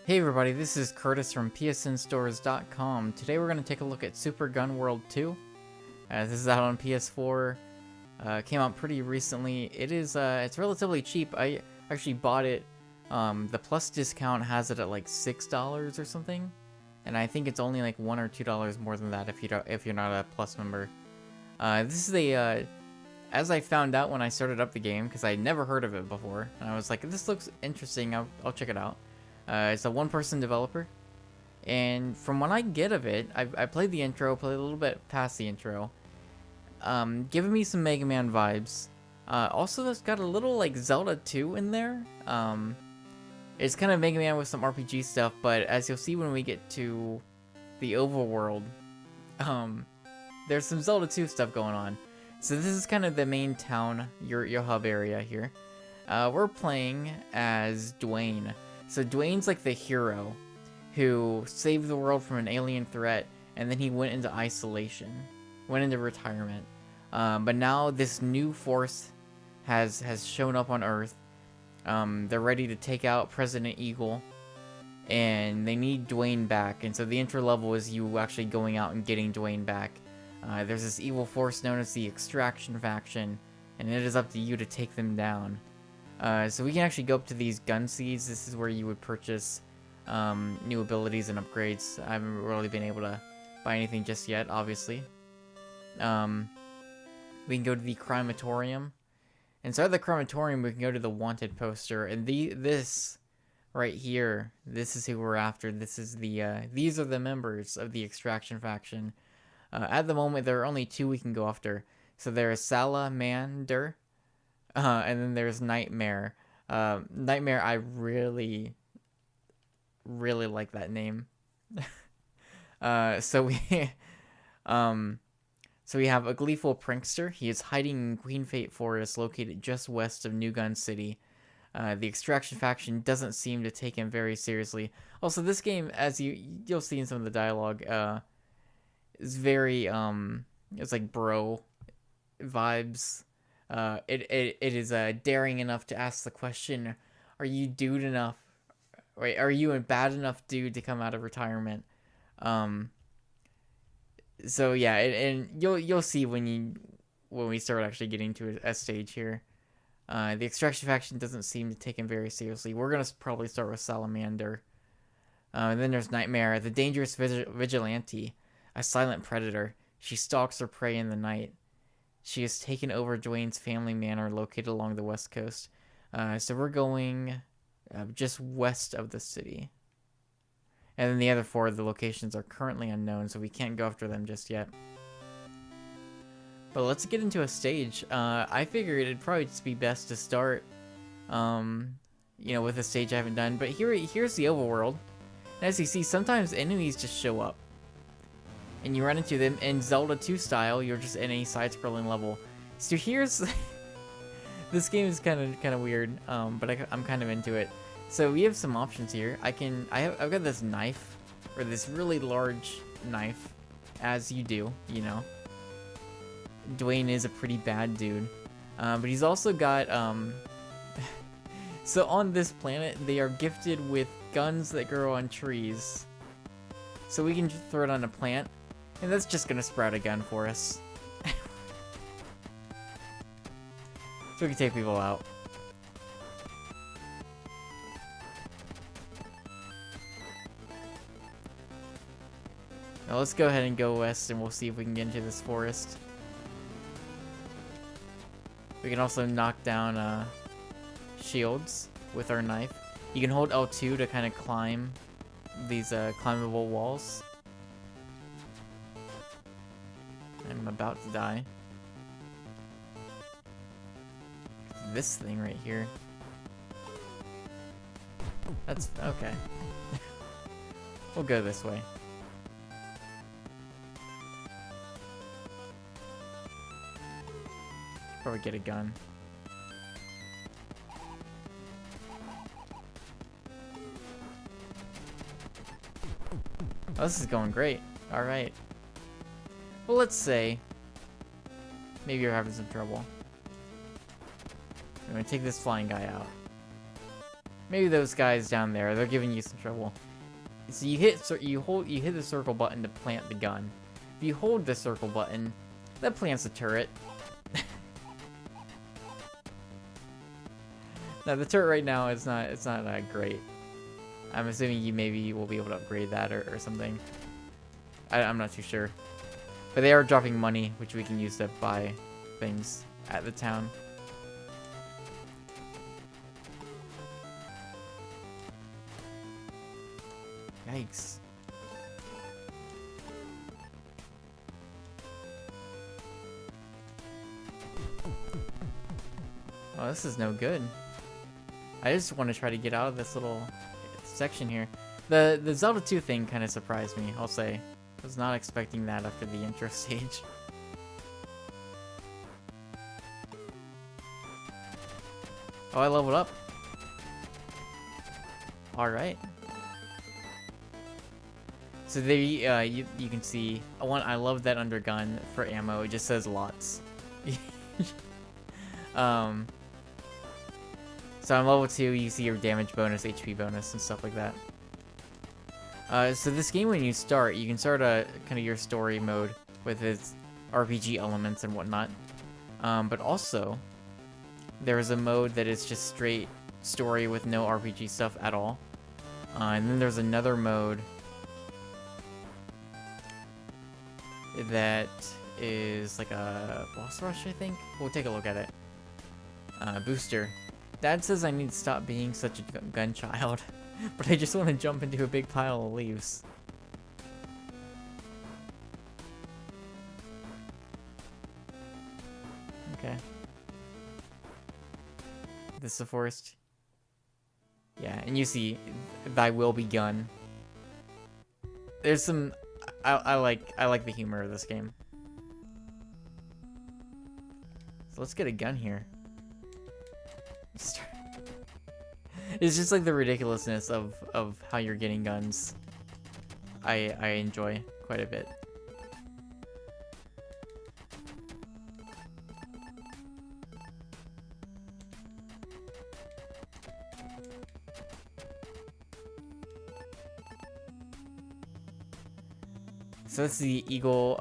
Hey everybody, this is Curtis from PSNStores.com. Today we're going to take a look at Super Gunworld 2. This is out on PS4. Came out pretty recently. It's relatively cheap. I actually bought it. The Plus discount has it at like $6 or something, and I think it's only like $1 or $2 more than that if you're not a Plus member. This is as I found out when I started up the game, because I never heard of it before, and I was like, this looks interesting. I'll check it out. It's a one-person developer, and from what I get of it, I played the intro, played a little bit past the intro, giving me some Mega Man vibes. Also, it's got a little like Zelda 2 in there. It's kind of Mega Man with some RPG stuff, but as you'll see when we get to the overworld, there's some Zelda 2 stuff going on. So this is kind of the main town, your hub area here. We're playing as Dwayne. So Dwayne's like the hero who saved the world from an alien threat, and then he went into isolation, went into retirement. But now this new force has shown up on Earth. They're ready to take out President Eagle, and they need Dwayne back. And so the intro level is you actually going out and getting Dwayne back. There's this evil force known as the Extraction Faction, and it is up to you to take them down. So we can actually go up to these gun seeds. This is where you would purchase new abilities and upgrades. I haven't really been able to buy anything just yet, obviously. We can go to the crematorium. Inside the crematorium, we can go to the wanted poster. And this right here, this is who we're after. This is these are the members of the Extraction Faction. At the moment, there are only two we can go after. So there's Salamander. And then there's Nightmare. Nightmare, I really like that name. So we have a gleeful prankster. He is hiding in Queen Fate Forest, located just west of New Gun City. The Extraction Faction doesn't seem to take him very seriously. Also, this game, as you'll see in some of the dialogue, is very it's like bro vibes. It is daring enough to ask the question, are you dude enough? Wait, are you a bad enough dude to come out of retirement? So yeah, and you'll see when we start actually getting to a stage here. The Extraction Faction doesn't seem to take him very seriously. We're gonna probably start with Salamander. And then there's Nightmare, the dangerous vigilante, a silent predator. She stalks her prey in the night. She has taken over Dwayne's family manor located along the west coast. So we're going just west of the city. And then the other four of the locations are currently unknown, so we can't go after them just yet. But let's get into a stage. I figured it'd probably just be best to start, with a stage I haven't done. But here's the overworld. And as you see, sometimes enemies just show up. And you run into them in Zelda 2 style. You're just in a side-scrolling level. So here's this game is kind of weird, but I'm kind of into it. So we have some options here. I've got this knife, or this really large knife, as you do, you know. Dwayne is a pretty bad dude, but he's also got so on this planet they are gifted with guns that grow on trees. So we can just throw it on a plant. And that's just gonna sprout a gun for us. So we can take people out. Now let's go ahead and go west, and we'll see if we can get into this forest. We can also knock down shields with our knife. You can hold L2 to kind of climb these climbable walls. I'm about to die. This thing right here. That's okay. We'll go this way. Probably get a gun. Oh, this is going great. Alright. Well, let's say maybe you're having some trouble. I'm gonna take this flying guy out. Maybe those guys down there, they're giving you some trouble. So you hit the circle button to plant the gun. If you hold the circle button, that plants the turret. Now the turret right now it's not great. I'm assuming you maybe will be able to upgrade that or something. I'm not too sure. But they are dropping money, which we can use to buy things at the town. Yikes. Oh, this is no good. I just want to try to get out of this little section here. The Zelda 2 thing kind of surprised me, I'll say. I was not expecting that after the intro stage. Oh, I leveled up. Alright. So there you can see, I love that undergun for ammo. It just says lots. So on level 2, you see your damage bonus, HP bonus, and stuff like that. So this game, when you start, you can start a kind of your story mode with its RPG elements and whatnot. But also, there is a mode that is just straight story with no RPG stuff at all. And then there's another mode that is like a boss rush, I think. We'll take a look at it. Booster. Dad says I need to stop being such a gun child, but I just want to jump into a big pile of leaves. Okay. This is the forest. Yeah, and you see, thy will be gun. There's some, I like the humor of this game. So let's get a gun here. It's just like the ridiculousness of how you're getting guns. I enjoy quite a bit. So that's the eagle,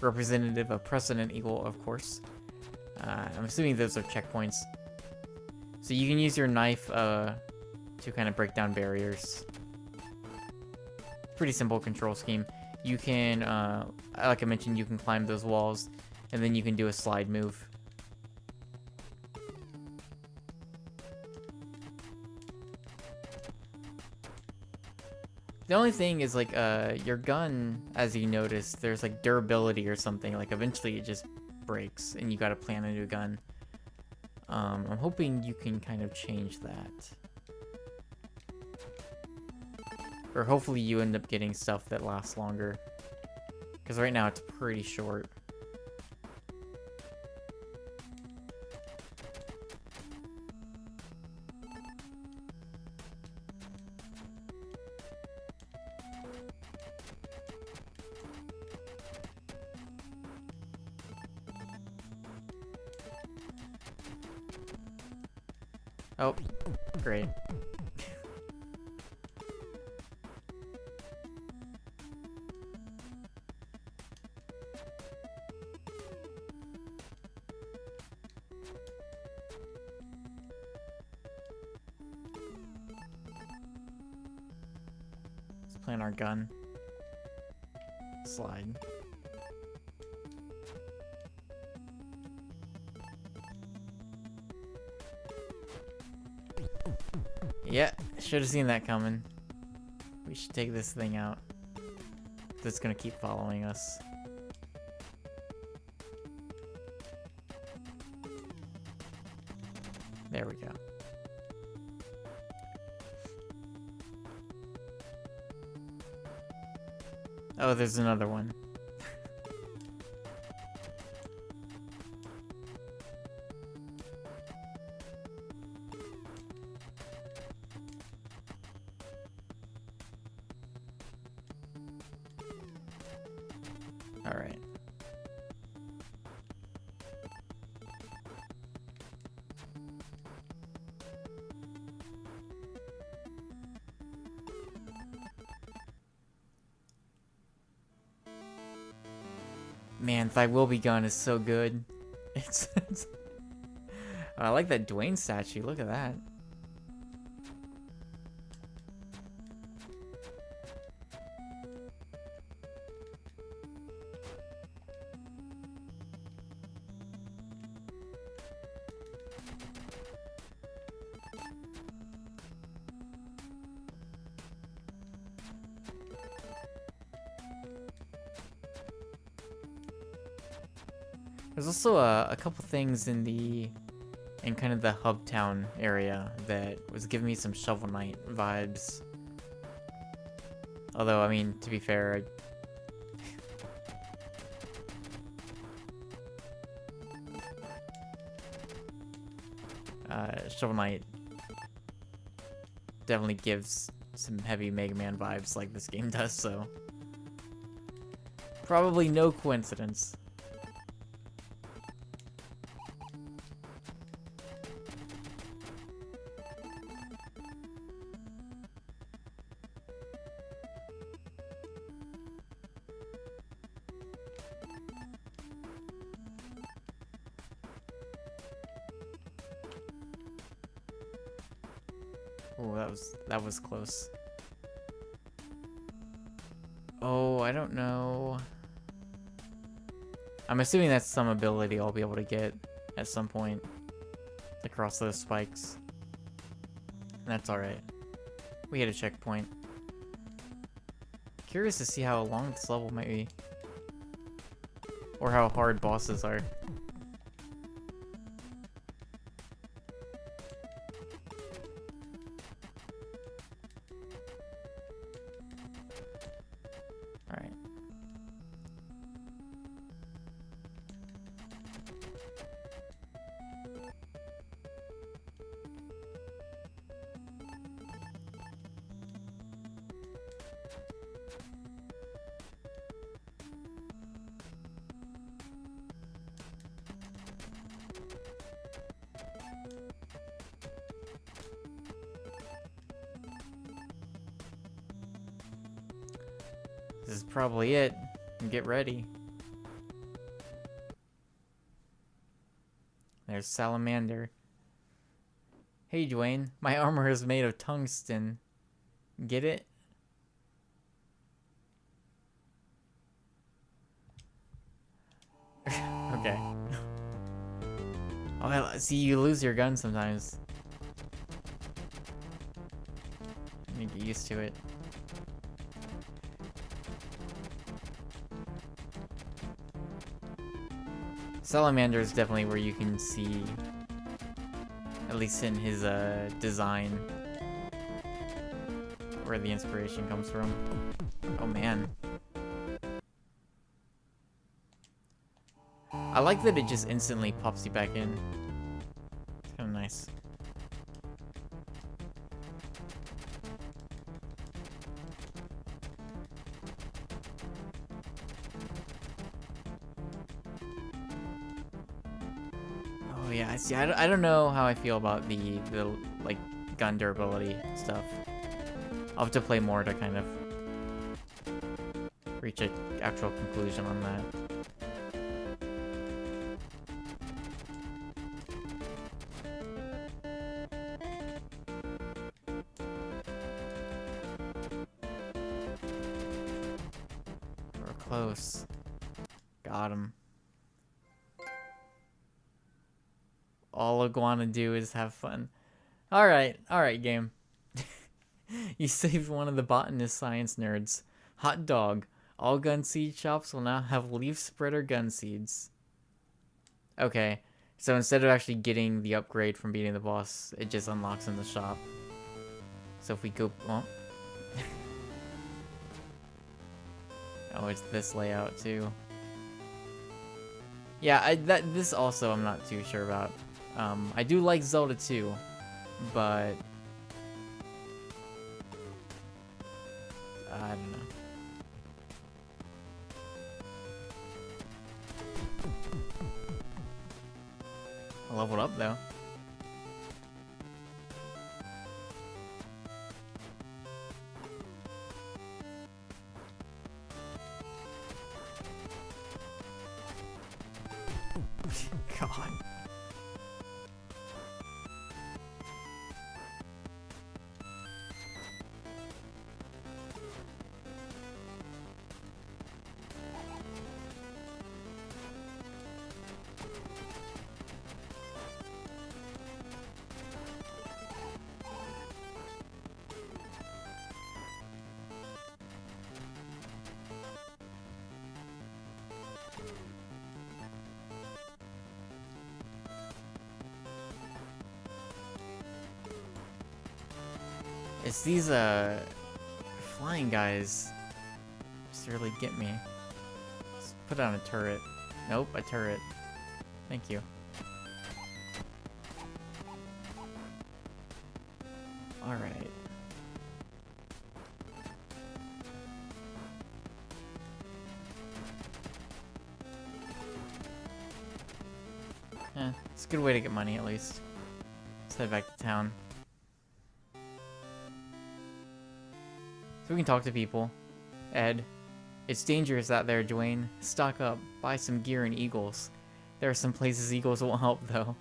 representative of President Eagle, of course. I'm assuming those are checkpoints. So you can use your knife to kind of break down barriers. Pretty simple control scheme. You can, like I mentioned, you can climb those walls, and then you can do a slide move. The only thing is, like, your gun, as you notice, there's like durability or something. Like, eventually it just breaks, and you gotta plant a new gun. I'm hoping you can kind of change that. Or hopefully you end up getting stuff that lasts longer. Because right now it's pretty short. Oh, great. Let's plant our gun. Slide. Yeah, should have seen that coming. We should take this thing out. It's gonna keep following us. There we go. Oh, there's another one. All right. Man, Thy Will Be Gun is so good. It's I like that Dwayne statue. Look at that. There's also a couple things in kind of the hub town area that was giving me some Shovel Knight vibes. Although, I mean, to be fair, Shovel Knight definitely gives some heavy Mega Man vibes like this game does, so probably no coincidence. Oh, that was close. Oh, I don't know. I'm assuming that's some ability I'll be able to get at some point to cross those spikes. That's alright. We hit a checkpoint. Curious to see how long this level might be. Or how hard bosses are. Alright. This is probably it. Get ready. There's Salamander. Hey Dwayne, my armor is made of tungsten. Get it? Okay. Oh, see, you lose your gun sometimes. You get used to it. Salamander is definitely where you can see, at least in his design, where the inspiration comes from. Oh man. I like that it just instantly pops you back in. It's kind of nice. Oh yeah, I see. I don't know how I feel about the like gun durability stuff. I'll have to play more to kind of reach an actual conclusion on that. We're close. Got him. All I want to do is have fun. Alright, game. You saved one of the botanist science nerds. Hot dog. All gun seed shops will now have leaf spreader gun seeds. Okay, so instead of actually getting the upgrade from beating the boss, it just unlocks in the shop. So if we go... Oh, oh it's this layout too. Yeah, this also I'm not too sure about. I do like Zelda 2, but I don't know. I leveled up though. god. It's these flying guys just really get me. Let's put down a turret. Nope, a turret. Thank you. Alright. It's a good way to get money at least. Let's head back to town. So we can talk to people. Ed, it's dangerous out there, Dwayne. Stock up, buy some gear and Eagles. There are some places Eagles won't help, though.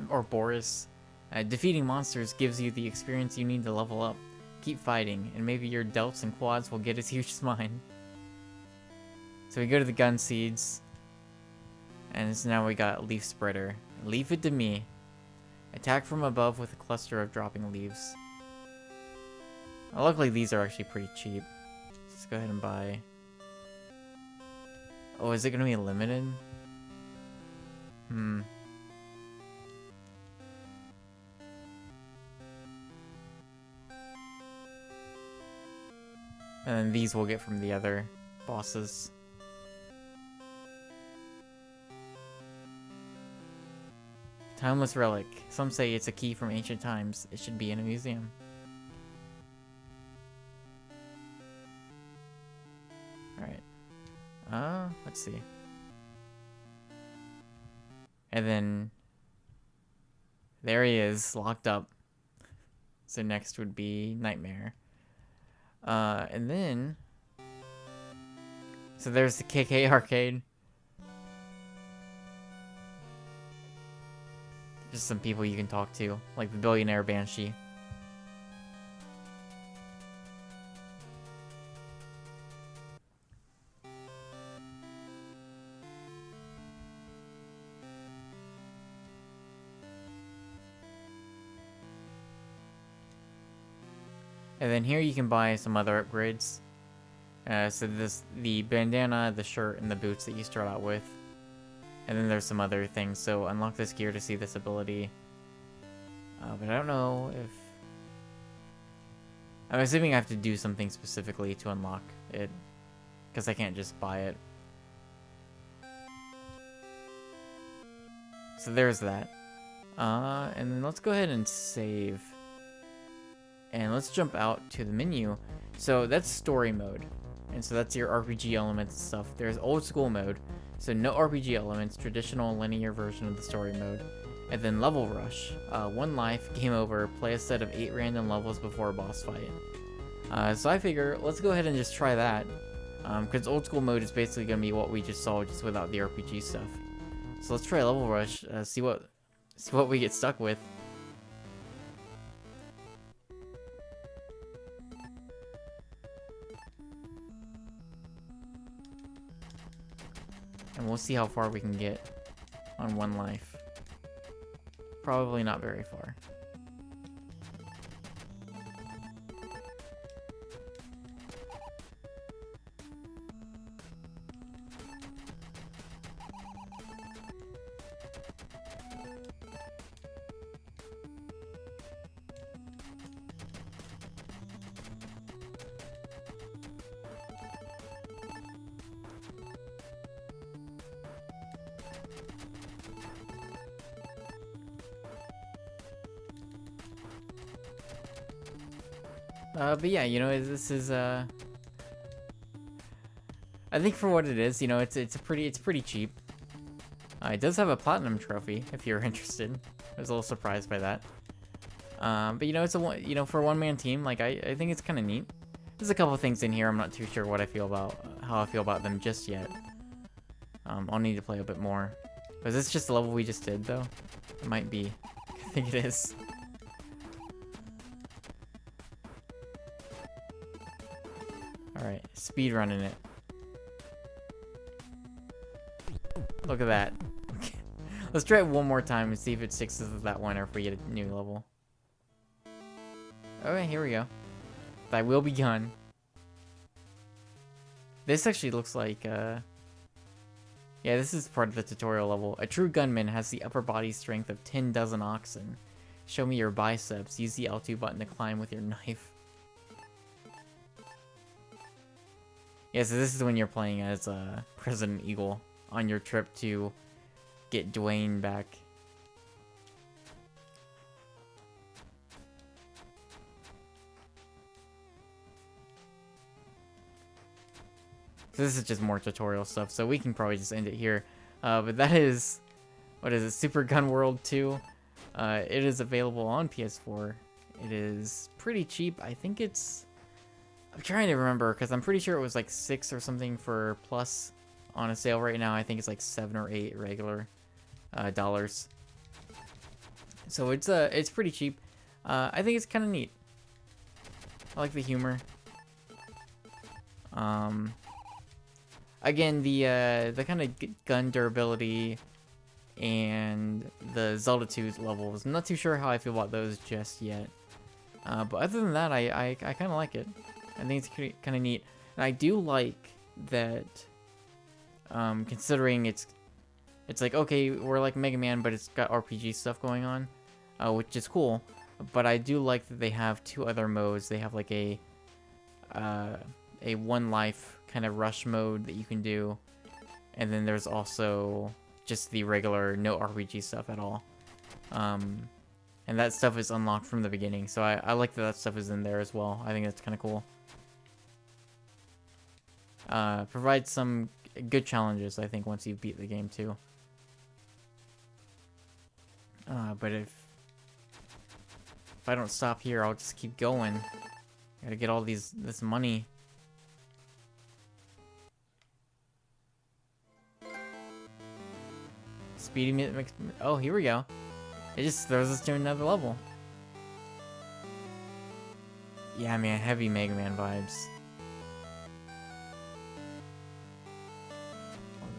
Or Boris. Defeating monsters gives you the experience you need to level up. Keep fighting, and maybe your delts and quads will get as huge as mine. So we go to the gun seeds. And so now we got Leaf Spreader. Leave it to me. Attack from above with a cluster of dropping leaves. Luckily, these are actually pretty cheap. Let's go ahead and buy. Oh, is it going to be limited? And then these we'll get from the other bosses. Timeless relic. Some say it's a key from ancient times. It should be in a museum. Alright. Let's see. And then there he is, locked up. So next would be Nightmare. And then so there's the KK arcade. Just some people you can talk to, like the billionaire Banshee. And then here you can buy some other upgrades. So the bandana, the shirt, and the boots that you start out with. And then there's some other things. So unlock this gear to see this ability. But I don't know if... I'm assuming I have to do something specifically to unlock it. Because I can't just buy it. So there's that. And then let's go ahead and save. And let's jump out to the menu. So that's story mode. And so that's your RPG elements and stuff. There's old school mode. So no RPG elements, traditional linear version of the story mode. And then level rush. 1 life, game over, play a set of 8 random levels before a boss fight. So I figure, let's go ahead and just try that. Because old school mode is basically going to be what we just saw, just without the RPG stuff. So let's try level rush, see what we get stuck with. And we'll see how far we can get on 1 life. Probably not very far. But yeah, you know, this is I think for what it is, you know, it's pretty cheap. It does have a platinum trophy if you're interested. I was a little surprised by that. But you know, it's for a one-man team, like I think it's kind of neat. There's a couple things in here I'm not too sure what I feel about, how I feel about them just yet. I'll need to play a bit more. Was this just the level we just did, though? It might be. I think it is. Alright, speed running it. Look at that. Okay. Let's try it one more time and see if it sticks with that one or if we get a new level. Okay, here we go. Thy will be done. This actually looks like, yeah, this is part of the tutorial level. A true gunman has the upper body strength of 10 dozen oxen. Show me your biceps. Use the L2 button to climb with your knife. Yeah, so this is when you're playing as President Eagle on your trip to get Dwayne back. So this is just more tutorial stuff, so we can probably just end it here. But that is, what is it, Super Gunworld 2. It is available on PS4. It is pretty cheap. I think it's, I'm trying to remember, because I'm pretty sure it was like 6 or something for Plus on a sale right now. I think it's like 7 or 8 regular dollars. So it's pretty cheap. I think it's kind of neat. I like the humor. Again, the kind of gun durability and the Zelda 2's levels, I'm not too sure how I feel about those just yet. But other than that, I kind of like it. I think it's kind of neat. And I do like that, considering it's like, okay, we're like Mega Man, but it's got RPG stuff going on, which is cool. But I do like that they have 2 other modes. They have like a one life kind of rush mode that you can do, and then there's also just the regular no RPG stuff at all, and that stuff is unlocked from the beginning, so I like that stuff is in there as well. I think that's kind of cool. Provides some good challenges, I think, once you beat the game too. But if I don't stop here, I'll just keep going. Gotta get all this money. Speedy mix. Oh, here we go. It just throws us to another level. Yeah, man, heavy Mega Man vibes.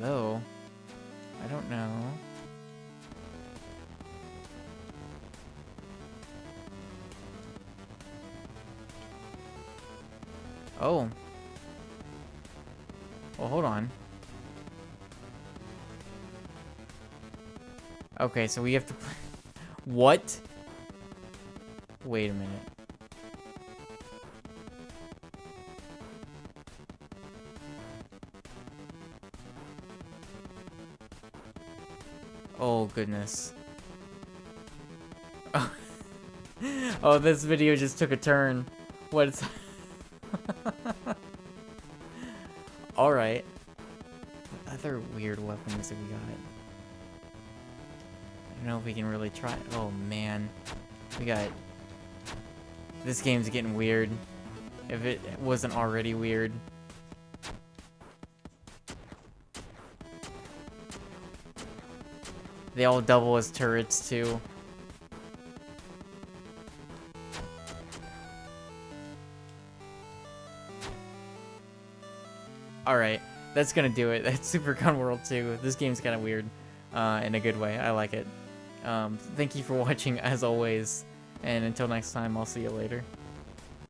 Although, I don't know. Oh. Well, hold on. Okay, so we have to... What? Wait a minute. Oh, goodness. Oh, oh, this video just took a turn. What's... Alright. What other weird weapons have we got? I don't know if we can really try. Oh man, we got. This game's getting weird. If it wasn't already weird. They all double as turrets too. Alright, that's gonna do it. That's Super Gunworld 2. This game's kind of weird, in a good way. I like it. Thank you for watching, as always, and until next time, I'll see you later.